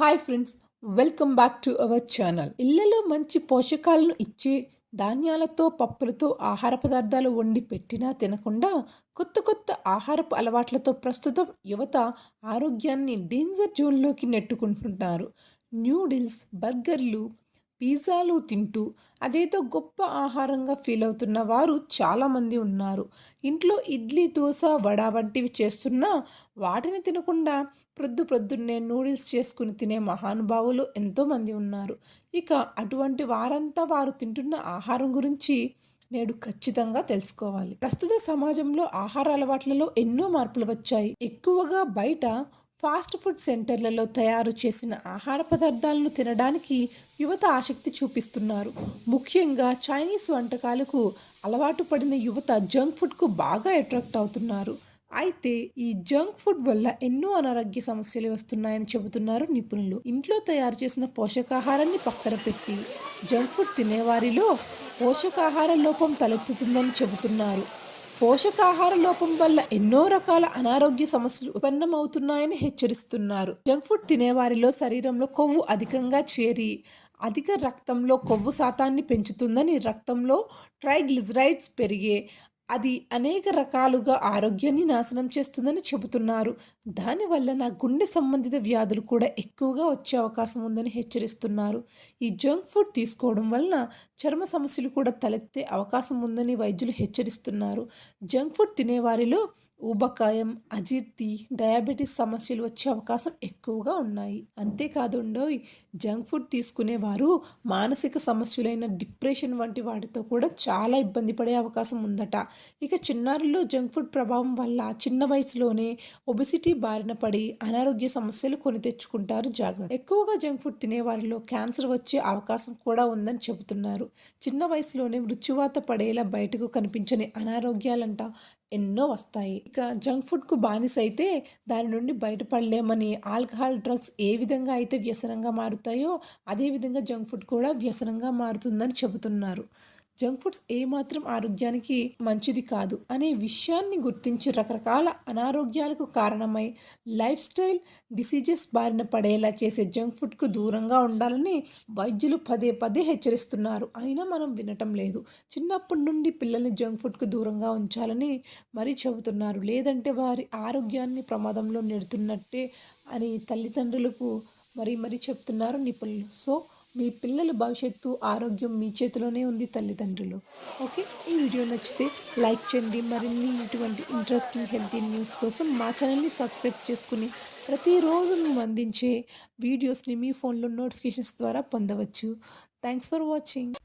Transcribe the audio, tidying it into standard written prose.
Hi friends, welcome back to our channel. ఇళ్లలో మంచి పోషకాలను ఇచ్చే ధాన్యాలతో పప్పులతో ఆహార పదార్థాలు వండి పెట్టినా తినకుండా కొత్త కొత్త ఆహారపు అలవాట్లతో ప్రస్తుతం యువత ఆరోగ్యాన్ని డేంజర్ జోన్లోకి నెట్టుకుంటున్నారు. న్యూడిల్స్, బర్గర్లు, పిజ్జాలు తింటూ అదేదో గొప్ప ఆహారంగా ఫీల్ అవుతున్న వారు చాలామంది ఉన్నారు. ఇంట్లో ఇడ్లీ, దోశ, వడ వంటివి చేస్తున్నా వాటిని తినకుండా ప్రొద్దున్నే నూడిల్స్ చేసుకుని తినే మహానుభావులు ఎంతోమంది ఉన్నారు. ఇక అటువంటి వారంతా వారు తింటున్న ఆహారం గురించి నేడు ఖచ్చితంగా తెలుసుకోవాలి. ప్రస్తుత సమాజంలో ఆహార అలవాట్లలో ఎన్నో మార్పులు వచ్చాయి. ఎక్కువగా బయట ఫాస్ట్ ఫుడ్ సెంటర్లలో తయారు చేసిన ఆహార పదార్థాలను తినడానికి యువత ఆసక్తి చూపిస్తున్నారు. ముఖ్యంగా చైనీస్ వంటకాలకు అలవాటు పడిన యువత జంక్ ఫుడ్కు బాగా అట్రాక్ట్ అవుతున్నారు. అయితే ఈ జంక్ ఫుడ్ వల్ల ఎన్నో అనారోగ్య సమస్యలు వస్తున్నాయని చెబుతున్నారు నిపుణులు. ఇంట్లో తయారు చేసిన పోషకాహారాన్ని పక్కన పెట్టి జంక్ ఫుడ్ తినేవారిలో పోషకాహార లోపం తలెత్తుతుందని చెబుతున్నారు. పోషకాహార లోపం వల్ల ఎన్నో రకాల అనారోగ్య సమస్యలు ఉత్పన్నమవుతున్నాయని హెచ్చరిస్తున్నారు. జంక్ ఫుడ్ తినేవారిలో శరీరంలో కొవ్వు అధికంగా చేరి అధిక రక్తంలో కొవ్వు శాతాన్ని పెంచుతుందని, రక్తంలో ట్రైగ్లిజరైడ్స్ పెరిగే అది అనేక రకాలుగా ఆరోగ్యాన్ని నాశనం చేస్తుందని చెబుతున్నారు. దానివల్ల నా గుండె సంబంధిత వ్యాధులు కూడా ఎక్కువగా వచ్చే అవకాశం ఉందని హెచ్చరిస్తున్నారు. ఈ జంక్ ఫుడ్ తీసుకోవడం వలన చర్మ సమస్యలు కూడా తలెత్తే అవకాశం ఉందని వైద్యులు హెచ్చరిస్తున్నారు. జంక్ ఫుడ్ తినేవారిలో ఊబకాయం, అజీర్తి, డయాబెటీస్ సమస్యలు వచ్చే అవకాశం ఎక్కువగా ఉన్నాయి. అంతేకాదుండోయ్, జంక్ ఫుడ్ తీసుకునేవారు మానసిక సమస్యలైన డిప్రెషన్ వంటి వాటితో కూడా చాలా ఇబ్బంది పడే అవకాశం ఉందట. ఇక చిన్నారుల్లో జంక్ ఫుడ్ ప్రభావం వల్ల చిన్న వయసులోనే ఒబెసిటీ బారిన పడి అనారోగ్య సమస్యలు కొని తెచ్చుకుంటారు. జాగ్రత్త. ఎక్కువగా జంక్ ఫుడ్ తినేవారిలో క్యాన్సర్ వచ్చే అవకాశం కూడా ఉందని చెబుతున్నారు. చిన్న వయసులోనే మృత్యువాత పడేలా బయటకు కనిపించని అనారోగ్యాలంట ఎన్నో వస్తాయి. ఇక జంక్ ఫుడ్కు బానిస అయితే దాని నుండి బయటపడలేమని, ఆల్కహాల్, డ్రగ్స్ ఏ విధంగా అయితే వ్యసనంగా మారుతాయో అదేవిధంగా జంక్ ఫుడ్ కూడా వ్యసనంగా మారుతుందని చెబుతున్నారు. జంక్ ఫుడ్స్ ఏమాత్రం ఆరోగ్యానికి మంచిది కాదు అనే విషయాన్ని గుర్తించి రకరకాల అనారోగ్యాలకు కారణమై లైఫ్ స్టైల్ డిసీజెస్ బారిన పడేలా చేసే జంక్ ఫుడ్కు దూరంగా ఉండాలని వైద్యులు పదే పదే హెచ్చరిస్తున్నారు. అయినా మనం వినటం లేదు. చిన్నప్పటి నుండి పిల్లల్ని జంక్ ఫుడ్కు దూరంగా ఉంచాలని మరీ చెబుతున్నారు. లేదంటే వారి ఆరోగ్యాన్ని ప్రమాదంలో నెడుతున్నట్టే అని తల్లిదండ్రులకు మరీ చెప్తున్నారు నిపుణులు. సో మీ పిల్లల భవిష్యత్తు, ఆరోగ్యం మీ చేతిలోనే ఉంది తల్లిదండ్రులు. ఓకే, ఈ వీడియో నచ్చితే లైక్ చేయండి. మరిన్ని ఇటువంటి ఇంట్రెస్టింగ్ హెల్తీ న్యూస్ కోసం మా ఛానల్ని సబ్స్క్రైబ్ చేసుకుని ప్రతిరోజు మేము అందించే వీడియోస్ని మీ ఫోన్లో నోటిఫికేషన్స్ ద్వారా పొందవచ్చు. Thanks for watching.